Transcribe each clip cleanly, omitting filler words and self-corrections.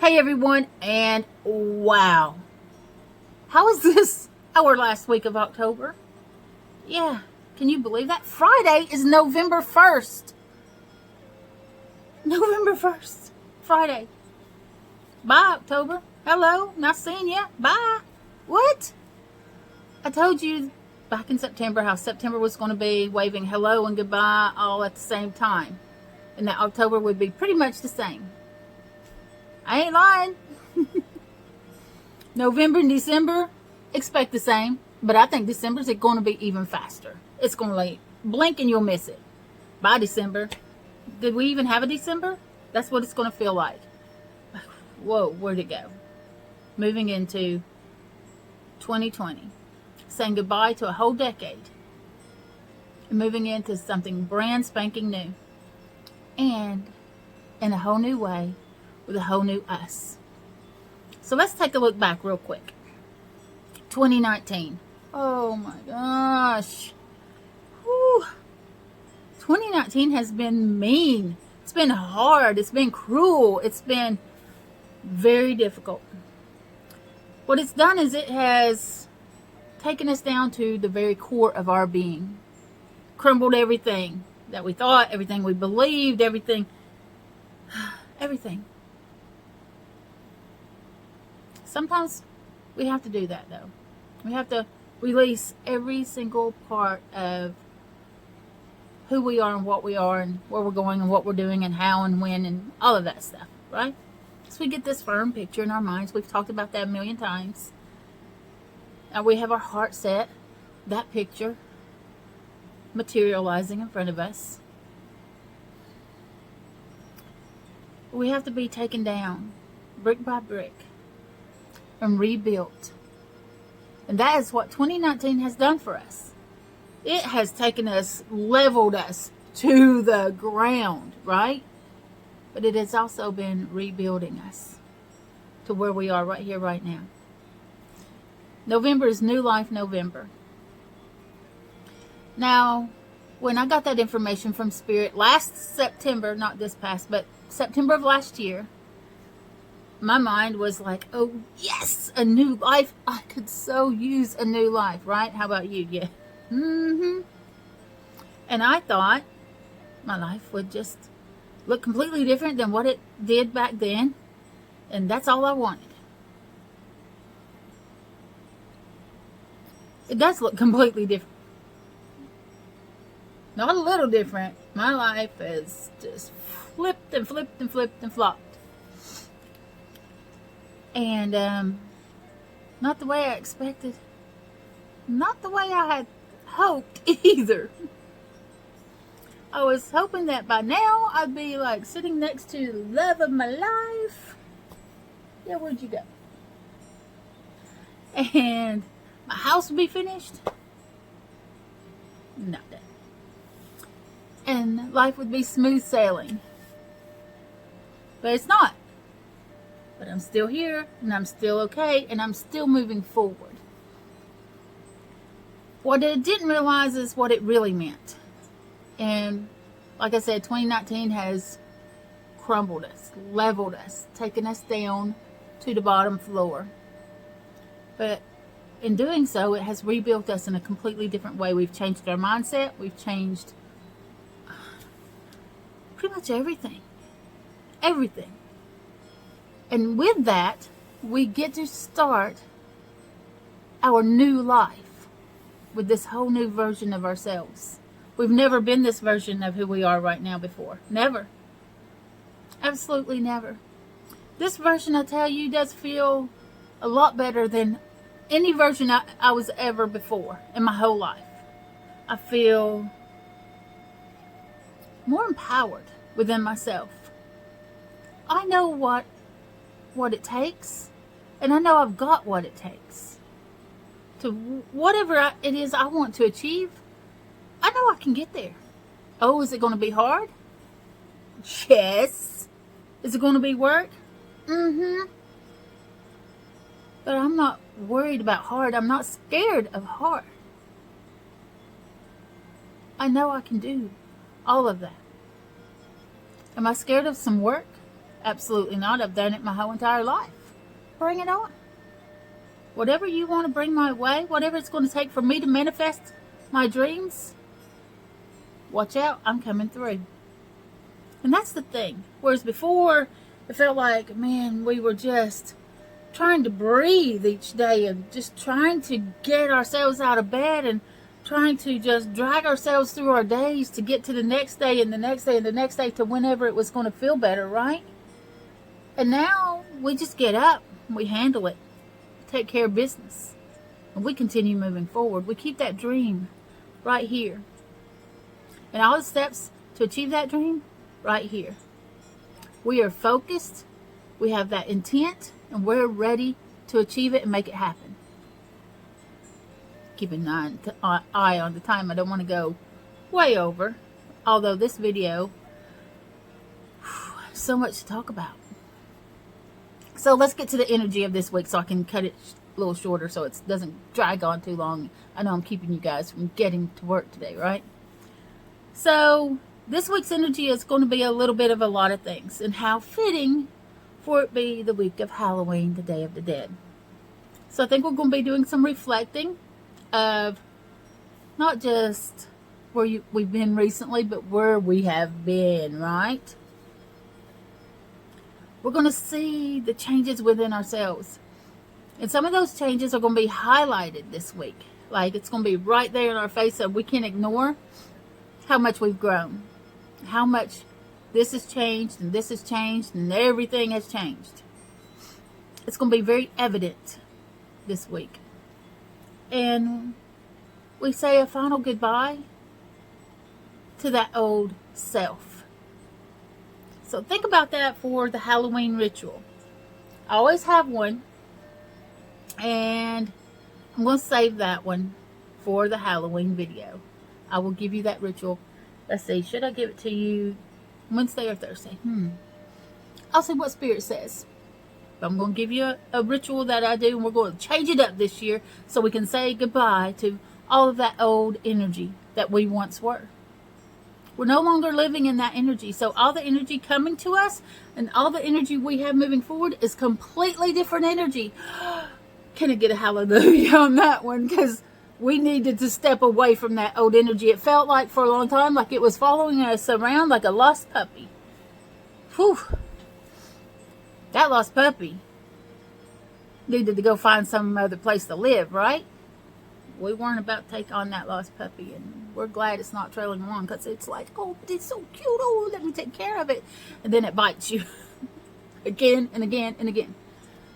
Hey everyone, and wow. How is this our last week of October? Yeah, can you believe that? Friday is November 1st. November 1st. Friday. Bye, October. Hello, not seeing you. Bye. What? I told you back in September how September was going to be waving hello and goodbye all at the same time. And that October would be pretty much the same. I ain't lying. November and December, expect the same. But I think December's going to be even faster. It's going to blink and you'll miss it. By December. Did we even have a December? That's what it's going to feel like. Whoa, where'd it go? Moving into 2020. Saying goodbye to a whole decade. And moving into something brand spanking new. And in a whole new way with a whole new us. So let's take a look back real quick. 2019. Oh my gosh. Whew. 2019 has been mean. It's been hard. It's been cruel. It's been very difficult. What it's done is it has taken us down to the very core of our being. Crumbled everything that we thought, everything we believed, everything. Sometimes we have to do that though. We have to release every single part of who we are and what we are and where we're going and what we're doing and how and when and all of that stuff, right? So we get this firm picture in our minds. We've talked about that a million times. Now we have our heart set, that picture materializing in front of us. We have to be taken down brick by brick and rebuilt. And that is what 2019 has done for us. It has taken us, leveled us to the ground, right? But it has also been rebuilding us to where we are right here, right now. November is New Life November. Now, when I got that information from Spirit last September, not this past, but September of last year, my mind was like, oh yes, a new life. I could so use a new life, right? How about you? Yeah. And I thought my life would just look completely different than what it did back then. And that's all I wanted. It does look completely different. Not a little different. My life is just flipped and flipped and flipped and flopped. And not the way I expected. Not the way I had hoped either. I was hoping that by now I'd be like sitting next to the love of my life. Yeah, where'd you go? And my house would be finished. Not that. And life would be smooth sailing. But it's not. But I'm still here, and I'm still okay, and I'm still moving forward. What I didn't realize is what it really meant. And like I said, 2019 has crumbled us, leveled us, taken us down to the bottom floor. But in doing so, it has rebuilt us in a completely different way. We've changed our mindset. We've changed pretty much everything. Everything. And with that, we get to start our new life with this whole new version of ourselves. We've never been this version of who we are right now before. Never. Absolutely never. This version, I tell you, does feel a lot better than any version I was ever before in my whole life. I feel more empowered within myself. I know what it takes, and I know I've got what it takes to whatever it is I want to achieve. I know I can get there. Oh, is it going to be hard? Yes. Is it going to be work? But I'm not worried about hard. I'm not scared of hard. I know I can do all of that. Am I scared of some work? Absolutely not. I've done it my whole entire life. Bring it on. Whatever you want to bring my way, whatever it's going to take for me to manifest my dreams, watch out, I'm coming through. And that's the thing. Whereas before, it felt like, man, we were just trying to breathe each day and just trying to get ourselves out of bed and trying to just drag ourselves through our days to get to the next day and the next day and the next day to whenever it was going to feel better, right? And now we just get up, we handle it, take care of business, and we continue moving forward. We keep that dream right here. And all the steps to achieve that dream, right here. We are focused, we have that intent, and we're ready to achieve it and make it happen. Keep an eye on the time. I don't want to go way over, although this video, so much to talk about. So let's get to the energy of this week so I can cut it a little shorter so it doesn't drag on too long. I know I'm keeping you guys from getting to work today, right? So this week's energy is going to be a little bit of a lot of things, and how fitting for it be the week of Halloween, the Day of the Dead. So I think we're going to be doing some reflecting of not just where we've been recently, but where we have been, right? We're going to see the changes within ourselves. And some of those changes are going to be highlighted this week. Like, it's going to be right there in our face, so we can't ignore how much we've grown. How much this has changed, and this has changed, and everything has changed. It's going to be very evident this week. And we say a final goodbye to that old self. So think about that for the Halloween ritual. I always have one, and I'm going to save that one for the Halloween video. I will give you that ritual. Let's see, should I give it to you Wednesday or Thursday? I'll see what Spirit says. But I'm going to give you a ritual that I do, and we're going to change it up this year so we can say goodbye to all of that old energy that we once were. We're no longer living in that energy. So all the energy coming to us and all the energy we have moving forward is completely different energy. Can I get a hallelujah on that one? Because we needed to step away from that old energy. It felt like for a long time like it was following us around like a lost puppy. Whew. That lost puppy needed to go find some other place to live, right? We weren't about to take on that lost puppy, and we're glad it's not trailing along, because it's like, oh, but it's so cute, oh, let me take care of it. And then it bites you again and again and again.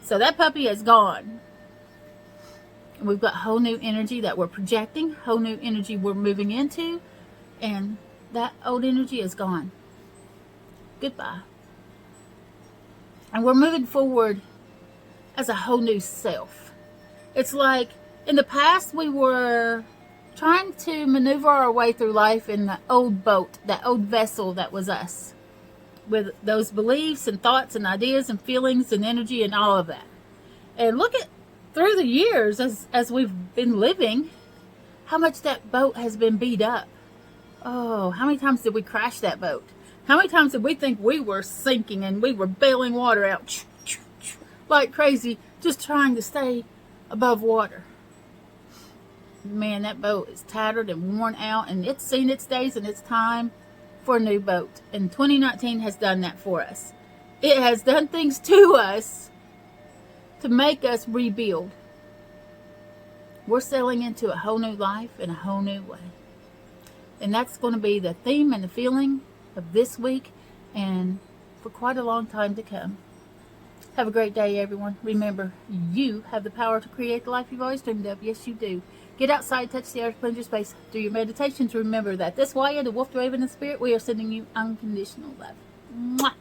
So that puppy is gone. And we've got whole new energy that we're projecting, whole new energy we're moving into, and that old energy is gone. Goodbye. And we're moving forward as a whole new self. It's like in the past we were trying to maneuver our way through life in the old boat, that old vessel that was us, with those beliefs and thoughts and ideas and feelings and energy and all of that. And look at through the years as we've been living, how much that boat has been beat up. Oh, how many times did we crash that boat? How many times did we think we were sinking and we were bailing water out like crazy, just trying to stay above water? Man, that boat is tattered and worn out, and it's seen its days, and it's time for a new boat. And 2019 has done that for us. It has done things to us to make us rebuild. We're sailing into a whole new life in a whole new way. And that's going to be the theme and the feeling of this week and for quite a long time to come. Have a great day, everyone. Remember, you have the power to create the life you've always dreamed of. Yes, you do. Get outside, touch the earth, cleanse your space, do your meditations. Remember that this Waya, the wolf, the raven, and the spirit, we are sending you unconditional love. Mwah!